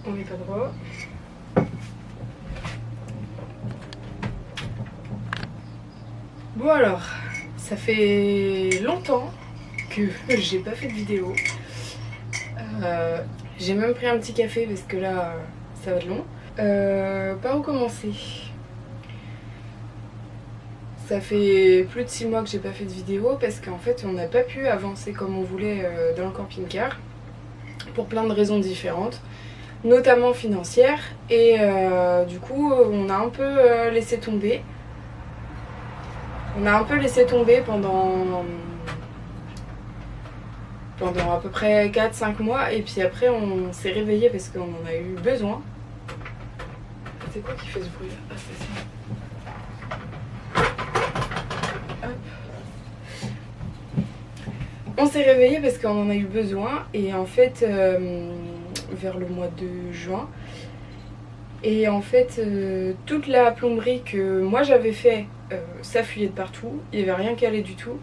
On n'est pas droit. Bon alors, ça fait longtemps que j'ai pas fait de vidéo. J'ai même pris un petit café parce que là, ça va être long. Par où commencer? Ça fait plus de 6 mois que j'ai pas fait de vidéo parce qu'en fait on n'a pas pu avancer comme on voulait dans le camping-car pour plein de raisons différentes, notamment financières, et du coup on a un peu laissé tomber. On a un peu laissé tomber pendant à peu près 4-5 mois, et puis après on s'est réveillé parce qu'on en a eu besoin. C'est quoi qui fait ce bruit là? Ah, c'est ça. On s'est réveillé parce qu'on en a eu besoin, et en fait vers le mois de juin, et en fait toute la plomberie que moi j'avais fait, ça fuyait de partout, il n'y avait rien qui allait du tout.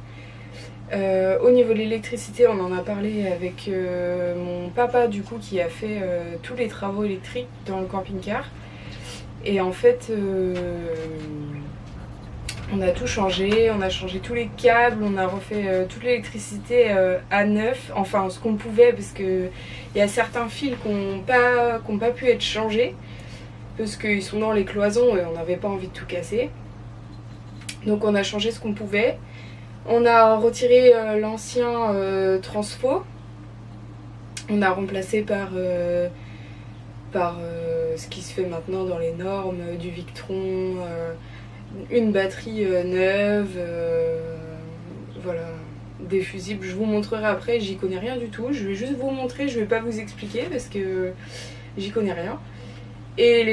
Au niveau de l'électricité, on en a parlé avec mon papa du coup, qui a fait tous les travaux électriques dans le camping-car, et en fait on a tout changé, on a changé tous les câbles, on a refait toute l'électricité à neuf, enfin ce qu'on pouvait, parce qu'il y a certains fils qui n'ont pas pu être changés, parce qu'ils sont dans les cloisons et on n'avait pas envie de tout casser. Donc on a changé ce qu'on pouvait. On a retiré l'ancien transfo, on a remplacé par ce qui se fait maintenant dans les normes, du Victron, une batterie neuve, voilà, des fusibles. Je vous montrerai après, j'y connais rien du tout, je vais juste vous montrer, je vais pas vous expliquer parce que j'y connais rien. Et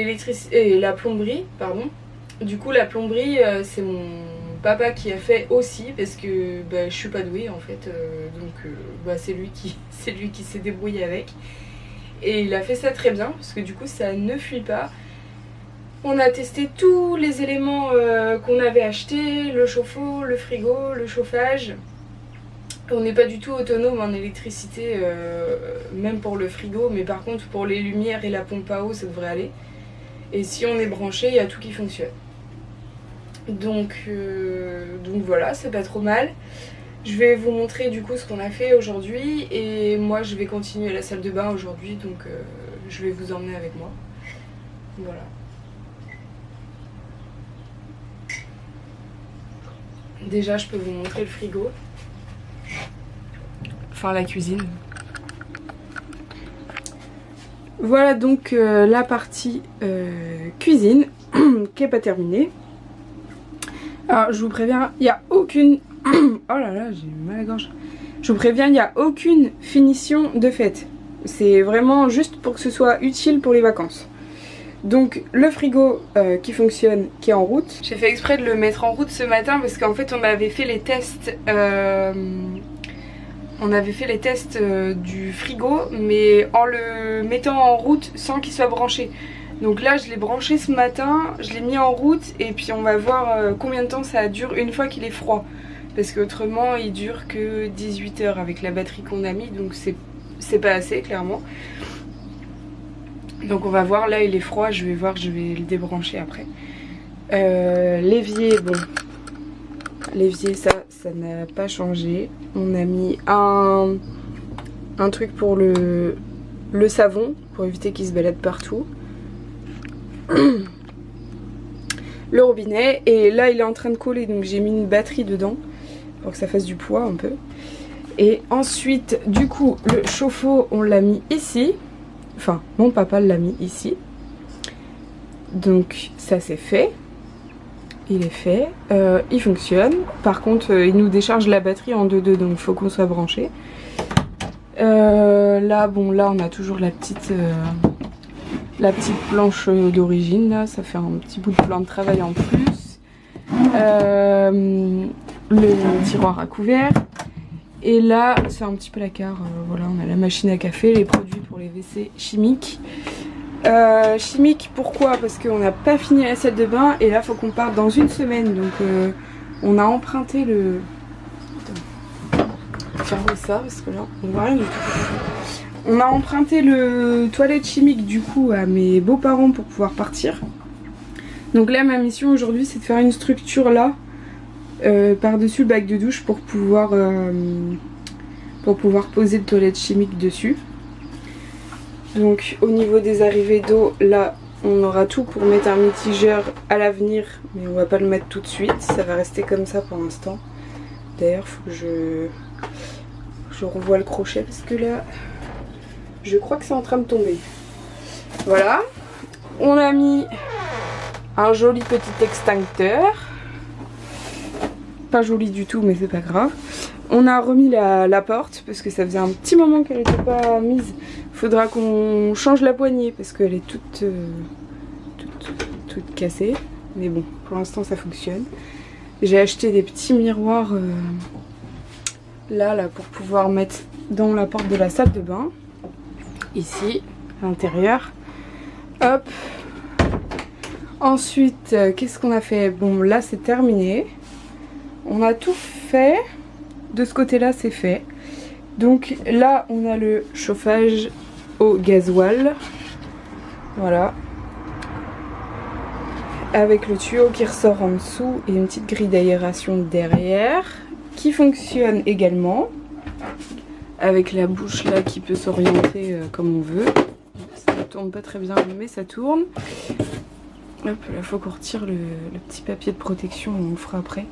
la plomberie, pardon, du coup la plomberie c'est mon papa qui a fait aussi, parce que je suis pas douée en fait, donc c'est lui qui s'est débrouillé avec, et il a fait ça très bien parce que du coup ça ne fuit pas. On a testé tous les éléments qu'on avait achetés, le chauffe-eau, le frigo, le chauffage. On n'est pas du tout autonome en électricité, même pour le frigo, mais par contre pour les lumières et la pompe à eau ça devrait aller. Et si on est branché, il y a tout qui fonctionne. Donc voilà, c'est pas trop mal. Je vais vous montrer du coup ce qu'on a fait aujourd'hui, et moi je vais continuer la salle de bain aujourd'hui, donc je vais vous emmener avec moi. Voilà. Déjà je peux vous montrer le frigo, enfin la cuisine. Voilà donc la partie cuisine qui n'est pas terminée. Alors je vous préviens, il n'y a aucune... oh là là, j'ai mal à la gorge. Je vous préviens, il n'y a aucune finition de faite. C'est vraiment juste pour que ce soit utile pour les vacances. Donc le frigo qui fonctionne, qui est en route. J'ai fait exprès de le mettre en route ce matin parce qu'en fait on avait fait les tests... du frigo, mais en le mettant en route sans qu'il soit branché. Donc là je l'ai branché ce matin, je l'ai mis en route, et puis on va voir combien de temps ça dure une fois qu'il est froid. Parce qu'autrement il dure que 18 heures avec la batterie qu'on a mis, donc c'est pas assez clairement. Donc on va voir, là il est froid, je vais le débrancher après. L'évier, bon, l'évier ça n'a pas changé. On a mis un truc pour le savon, pour éviter qu'il se balade partout. Le robinet, et là il est en train de coller, donc j'ai mis une batterie dedans pour que ça fasse du poids un peu. Et ensuite du coup le chauffe-eau on l'a mis ici, enfin mon papa l'a mis ici, donc ça c'est fait. Il est fait, il fonctionne. Par contre il nous décharge la batterie en 2-2, donc il faut qu'on soit branché. Là on a toujours la petite planche d'origine, là ça fait un petit bout de plan de travail en plus. Le tiroir à couvert, et là c'est un petit placard, voilà, on a la machine à café, les produits pour les WC chimiques. Chimique, pourquoi? Parce qu'on n'a pas fini la salle de bain, et là faut qu'on parte dans une semaine, donc on a emprunté le... Attends, fermez ça parce que là on voit rien du tout. On a emprunté le toilette chimique du coup à mes beaux-parents pour pouvoir partir. Donc là ma mission aujourd'hui c'est de faire une structure là par-dessus le bac de douche pour pouvoir poser le toilette chimique dessus. Donc au niveau des arrivées d'eau, là on aura tout pour mettre un mitigeur à l'avenir, mais on va pas le mettre tout de suite, ça va rester comme ça pour l'instant. D'ailleurs faut que je revoie le crochet parce que là je crois que c'est en train de tomber. Voilà, on a mis un joli petit extincteur. Pas joli du tout mais c'est pas grave. On a remis la porte parce que ça faisait un petit moment qu'elle n'était pas mise. Faudra qu'on change la poignée parce qu'elle est toute cassée. Mais bon, pour l'instant ça fonctionne. J'ai acheté des petits miroirs là pour pouvoir mettre dans la porte de la salle de bain. Ici, à l'intérieur. Hop. Ensuite, qu'est-ce qu'on a fait? Bon, là c'est terminé. On a tout fait. De ce côté-là, c'est fait. Donc là, on a le chauffage au gasoil. Voilà. Avec le tuyau qui ressort en dessous et une petite grille d'aération derrière. Qui fonctionne également. Avec la bouche là qui peut s'orienter comme on veut. Ça ne tourne pas très bien, mais ça tourne. Hop, là, il faut qu'on retire le petit papier de protection. On le fera après.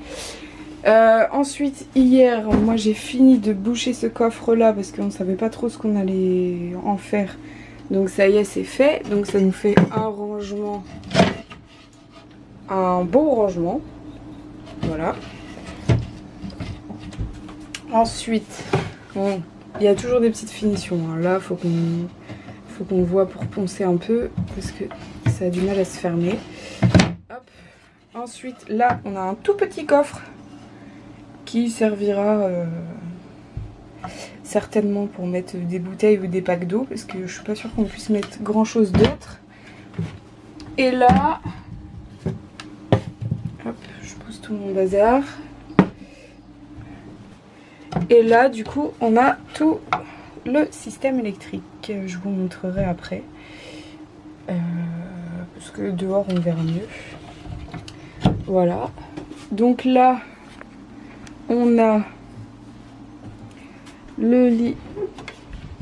Ensuite hier moi j'ai fini de boucher ce coffre là parce qu'on ne savait pas trop ce qu'on allait en faire, donc ça y est c'est fait, donc ça nous fait un rangement, un beau rangement, voilà. Ensuite bon, il y a toujours des petites finitions hein. Là faut qu'on voit pour poncer un peu parce que ça a du mal à se fermer. Hop. Ensuite là on a un tout petit coffre qui servira certainement pour mettre des bouteilles ou des packs d'eau parce que je suis pas sûre qu'on puisse mettre grand chose d'autre. Et là, hop, je pose tout mon bazar. Et là du coup on a tout le système électrique. Je vous montrerai après parce que dehors on verra mieux. Voilà. Donc là on a le lit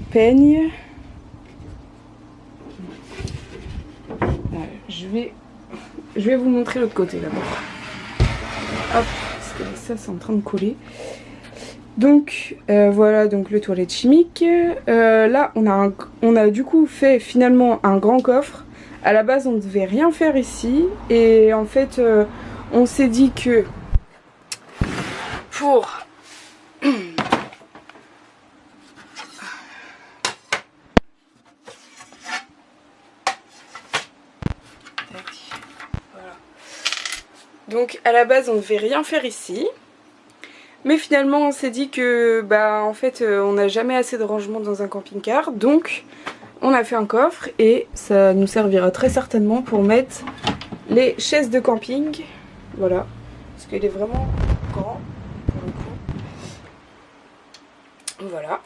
peigne. Je vais vous montrer l'autre côté d'abord. Hop, parce que ça c'est en train de coller. Donc voilà donc le toilette chimique. Là on a du coup fait finalement un grand coffre. À la base on ne devait rien faire ici et en fait on s'est dit que pour voilà. Donc à la base on ne devait rien faire ici, mais finalement on s'est dit que bah en fait on n'a jamais assez de rangement dans un camping-car, donc on a fait un coffre et ça nous servira très certainement pour mettre les chaises de camping, voilà, parce qu'il est vraiment grand. Voilà.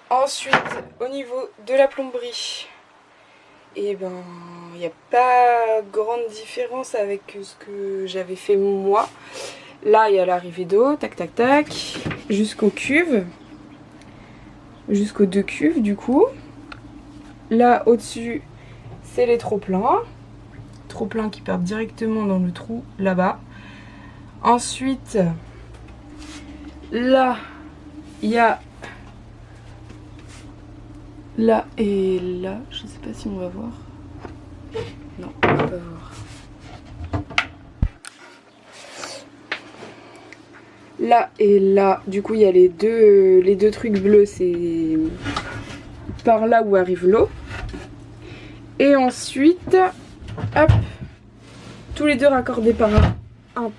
Ensuite, au niveau de la plomberie, et ben, il n'y a pas grande différence avec ce que j'avais fait moi. Là, il y a l'arrivée d'eau, tac tac tac, jusqu'aux cuves, jusqu'aux 2 cuves du coup. Là, au-dessus, c'est les trop-pleins. Trop-pleins qui partent directement dans le trou là-bas. Ensuite, là, il y a là et là, je sais pas si on va voir. Non, on va pas voir. Là et là, du coup il y a les deux trucs bleus, c'est par là où arrive l'eau. Et ensuite, hop, tous les deux raccordés par un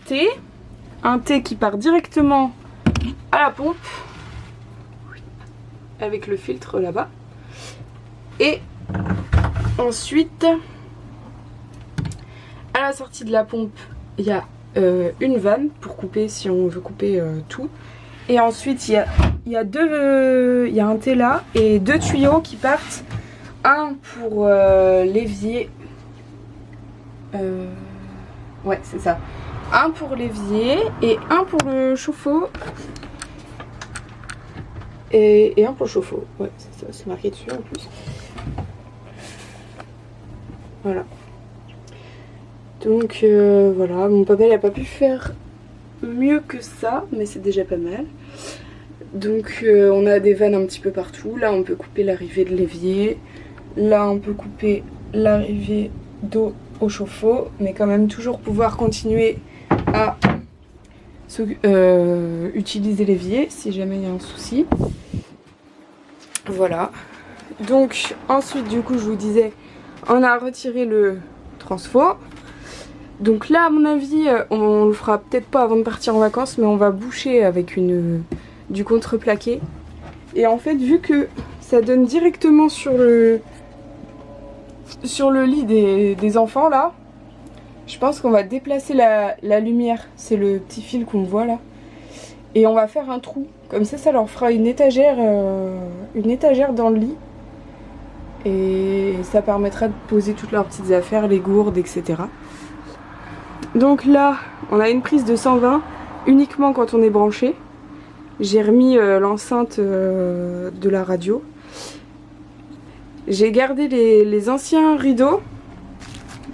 T qui part directement à la pompe avec le filtre là-bas. Et ensuite à la sortie de la pompe il y a une vanne pour couper si on veut couper tout. Et ensuite il y a il y a un thé là et 2 tuyaux qui partent. Un pour l'évier. Ouais, c'est ça. Un pour l'évier et un pour le chauffe-eau. Et un pour le chauffe-eau. Ouais, c'est ça, c'est marqué dessus en plus. Voilà. Donc voilà, mon papa il a pas pu faire mieux que ça, mais c'est déjà pas mal. Donc on a des vannes un petit peu partout. Là on peut couper l'arrivée de l'évier. Là on peut couper l'arrivée d'eau au chauffe-eau, mais quand même toujours pouvoir continuer à utiliser l'évier si jamais il y a un souci. Voilà. Donc ensuite du coup je vous disais, on a retiré le transfo. Donc là à mon avis on le fera peut-être pas avant de partir en vacances, mais on va boucher avec du contreplaqué. Et en fait vu que ça donne directement sur le lit des enfants là, je pense qu'on va déplacer la lumière. C'est le petit fil qu'on voit là. Et on va faire un trou. Comme ça leur fera une étagère dans le lit. Et ça permettra de poser toutes leurs petites affaires, les gourdes, etc. Donc là, on a une prise de 120 uniquement quand on est branché. J'ai remis l'enceinte de la radio. J'ai gardé les anciens rideaux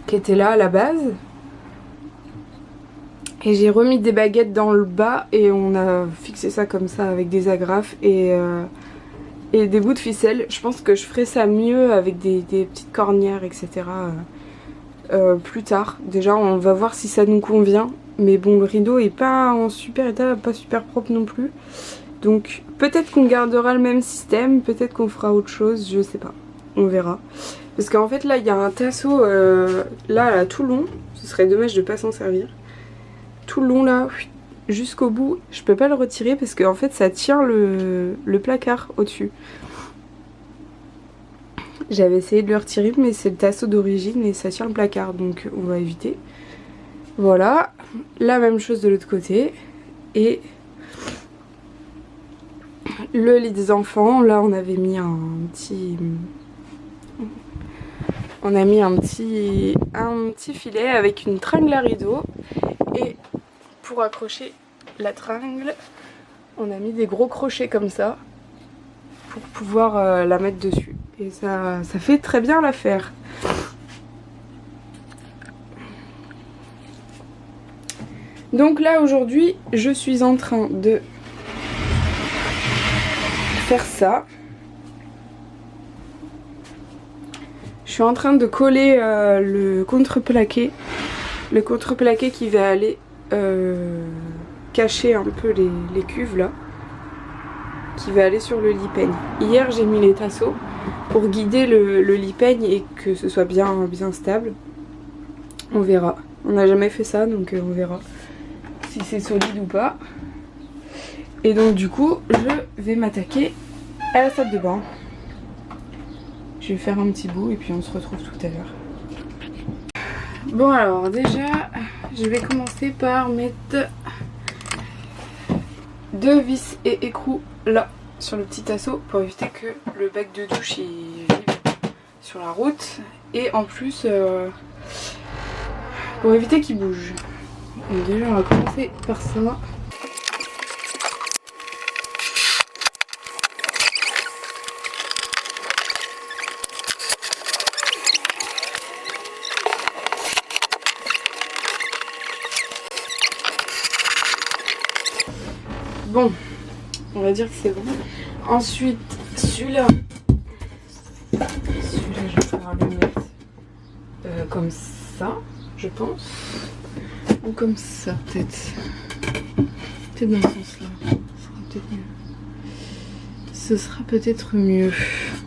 qui étaient là à la base. Et j'ai remis des baguettes dans le bas et on a fixé ça comme ça avec des agrafes et des bouts de ficelle. Je pense que je ferai ça mieux avec des petites cornières, etc. Plus tard. Déjà on va voir si ça nous convient. Mais bon, le rideau est pas en super état, pas super propre non plus. Donc peut-être qu'on gardera le même système, peut-être qu'on fera autre chose, je sais pas. On verra. Parce qu'en fait là il y a un tasseau là tout le long. Ce serait dommage de pas s'en servir. Tout le long là, jusqu'au bout. Je peux pas le retirer parce qu'en fait ça tient le placard au-dessus. J'avais essayé de le retirer mais c'est le tasseau d'origine et ça tient le placard. Donc on va éviter. Voilà. La même chose de l'autre côté. Et le lit des enfants. Là on avait mis un petit... On a mis un petit filet avec une tringle à rideau. Et pour accrocher la tringle, on a mis des gros crochets comme ça pour pouvoir la mettre dessus. Et ça fait très bien l'affaire. Donc là aujourd'hui, je suis en train de faire ça. Je suis en train de coller le contreplaqué. Le contreplaqué qui va aller cacher un peu les cuves là. Qui va aller sur le lit peigne. Hier j'ai mis les tasseaux pour guider le lit peigne et que ce soit bien stable. On verra. On n'a jamais fait ça donc on verra si c'est solide ou pas. Et donc du coup je vais m'attaquer à la salle de bain. Je vais faire un petit bout et puis on se retrouve tout à l'heure. Bon alors déjà je vais commencer par mettre 2 vis et écrous là sur le petit tasseau pour éviter que le bec de douche il vive sur la route et en plus pour éviter qu'il bouge. Donc déjà on va commencer par ça. Bon, on va dire que c'est bon. Ensuite, celui-là, je vais pouvoir le mettre comme ça, je pense. Ou comme ça, peut-être. Peut-être dans ce sens-là. Ce sera peut-être mieux.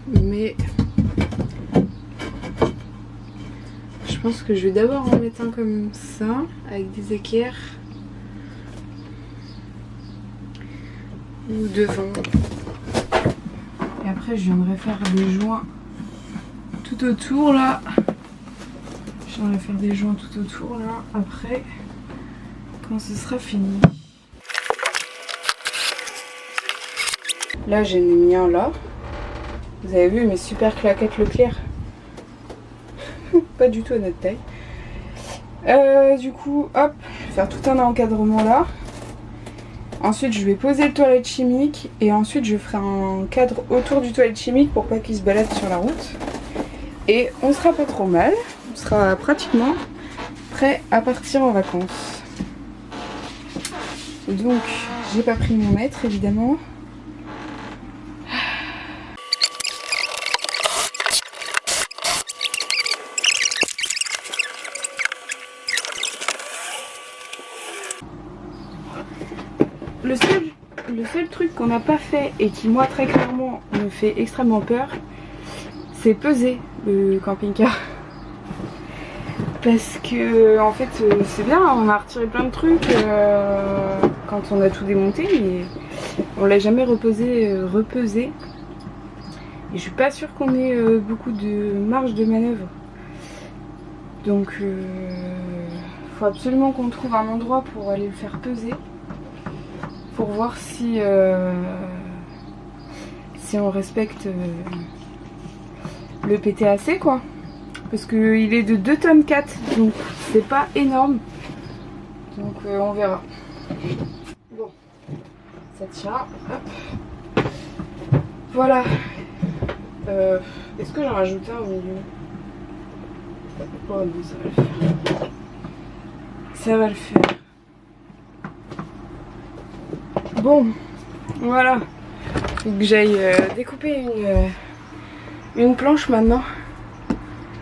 Mais je pense que je vais d'abord en mettre un comme ça, avec des équerres. Ou devant. Et après je viendrai faire des joints tout autour là. Je viendrai faire des joints tout autour là après quand ce sera fini. Là j'en ai mis un là. Vous avez vu mes super claquettes Leclerc. Pas du tout à notre taille. Du coup, hop, je vais faire tout un encadrement là. Ensuite, je vais poser le toilette chimique et ensuite je ferai un cadre autour du toilette chimique pour pas qu'il se balade sur la route. Et on sera pas trop mal. On sera pratiquement prêt à partir en vacances. Donc, j'ai pas pris mon mètre évidemment. Le seul truc qu'on n'a pas fait et qui moi très clairement me fait extrêmement peur, c'est peser le camping-car. Parce que en fait c'est bien, on a retiré plein de trucs quand on a tout démonté, mais on l'a jamais repesé. Et je suis pas sûre qu'on ait beaucoup de marge de manœuvre. Donc faut absolument qu'on trouve un endroit pour aller le faire peser. Pour voir si on respecte le PTAC quoi. Parce qu'il est de 2 tonnes 4, donc c'est pas énorme. Donc on verra. Bon, ça tient. Hop. Voilà. Est-ce que j'en rajoutais un au milieu? Oh non, ça va le faire. Ça va le faire. Bon, voilà. Faut que j'aille découper une planche maintenant.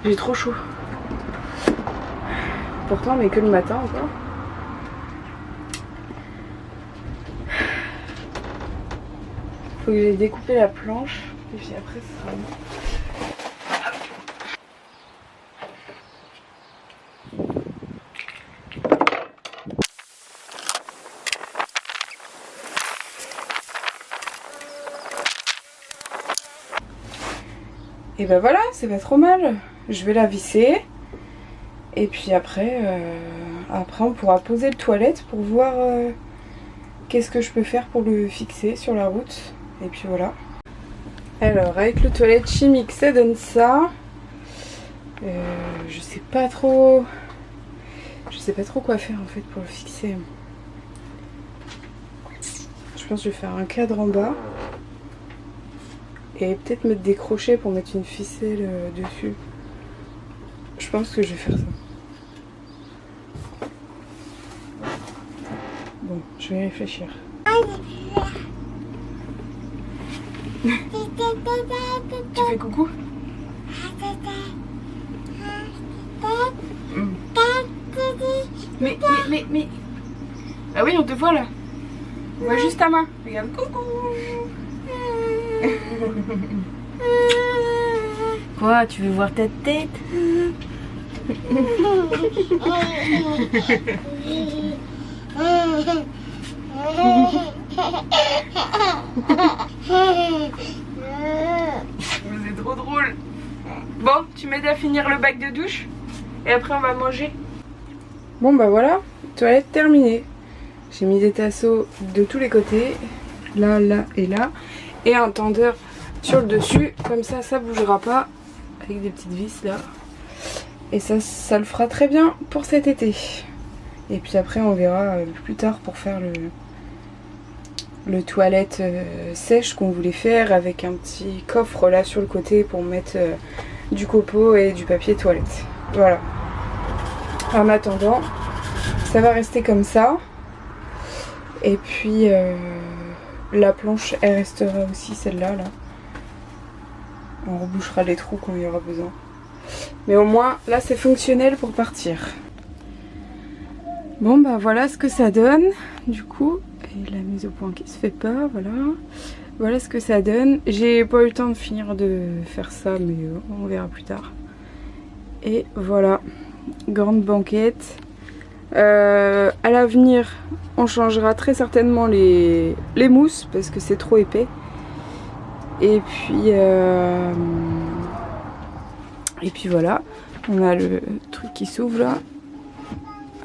J'ai trop chaud. Pourtant, on est que le matin encore. Faut que j'aille découper la planche. Et puis après, ça sera bon. Et ben voilà, c'est pas trop mal. Je vais la visser. Et puis après, on pourra poser le toilette pour voir qu'est-ce que je peux faire pour le fixer sur la route. Et puis voilà. Alors avec le toilette chimique ça donne ça. Je sais pas trop quoi faire en fait pour le fixer. Je pense que je vais faire un cadre en bas. Et peut-être mettre des crochets pour mettre une ficelle dessus. Je pense que je vais faire ça. Bon, je vais y réfléchir. Tu fais coucou? Mais... Ah oui, on te voit là. On voit juste ta main. Regarde, coucou. Quoi, tu veux voir ta tête? C'est trop drôle. Bon, tu m'aides à finir le bac de douche et après on va manger. Bon bah voilà, toilette terminée. J'ai mis des tasseaux de tous les côtés, là, là et là, et un tendeur sur le dessus, comme ça bougera pas, avec des petites vis là. Et ça le fera très bien pour cet été. Et puis après on verra plus tard pour faire le toilette sèche qu'on voulait faire avec un petit coffre là sur le côté pour mettre du copeaux et du papier toilette. Voilà. En attendant, ça va rester comme ça. Et puis la planche elle restera aussi celle-là là. On rebouchera les trous quand il y aura besoin. Mais au moins là c'est fonctionnel pour partir. Bon bah voilà ce que ça donne du coup. Et la mise au point qui se fait pas, voilà. Voilà ce que ça donne. J'ai pas eu le temps de finir de faire ça mais on verra plus tard. Et voilà, grande banquette. À l'avenir on changera très certainement les mousses parce que c'est trop épais. Et puis voilà, on a le truc qui s'ouvre là.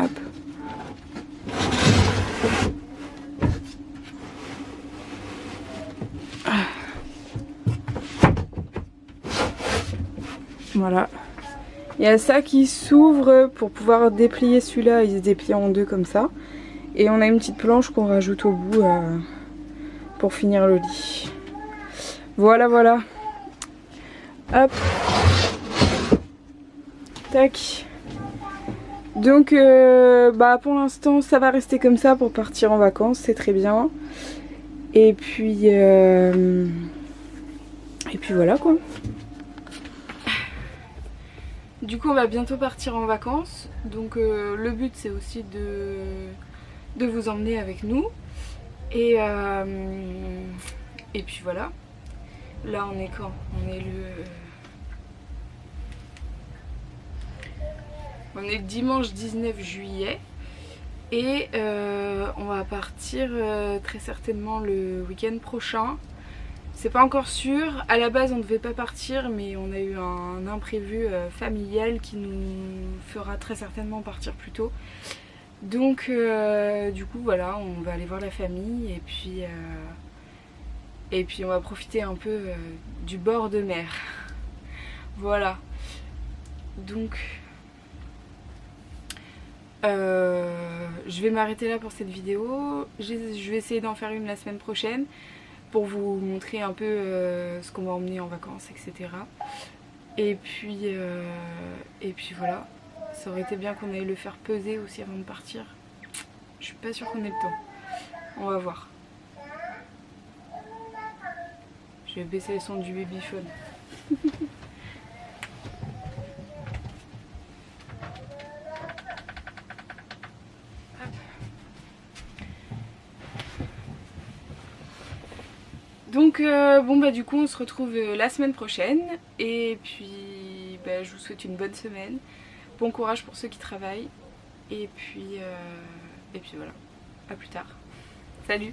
Hop. Ah. Voilà. Il y a ça qui s'ouvre pour pouvoir déplier celui-là, il se déplie en deux comme ça. Et on a une petite planche qu'on rajoute au bout pour finir le lit. Voilà, voilà. Hop. Tac. Donc pour l'instant ça va rester comme ça pour partir en vacances, c'est très bien. Et puis voilà quoi. Du coup on va bientôt partir en vacances. Donc le but c'est aussi de vous emmener avec nous. Et puis voilà. Là on est quand? On est le dimanche 19 juillet et on va partir très certainement le week-end prochain. C'est pas encore sûr, à la base on ne devait pas partir mais on a eu un imprévu familial qui nous fera très certainement partir plus tôt. Donc du coup voilà, on va aller voir la famille et puis on va profiter un peu du bord de mer. Voilà. Donc je vais m'arrêter là pour cette vidéo. Je vais essayer d'en faire une la semaine prochaine pour vous montrer un peu ce qu'on va emmener en vacances, etc. Et puis voilà. Ça aurait été bien qu'on aille le faire peser aussi avant de partir. Je suis pas sûre qu'on ait le temps. On va voir. Je vais baisser le son du babyphone. Donc du coup on se retrouve la semaine prochaine et puis je vous souhaite une bonne semaine, bon courage pour ceux qui travaillent et puis voilà, à plus tard, salut.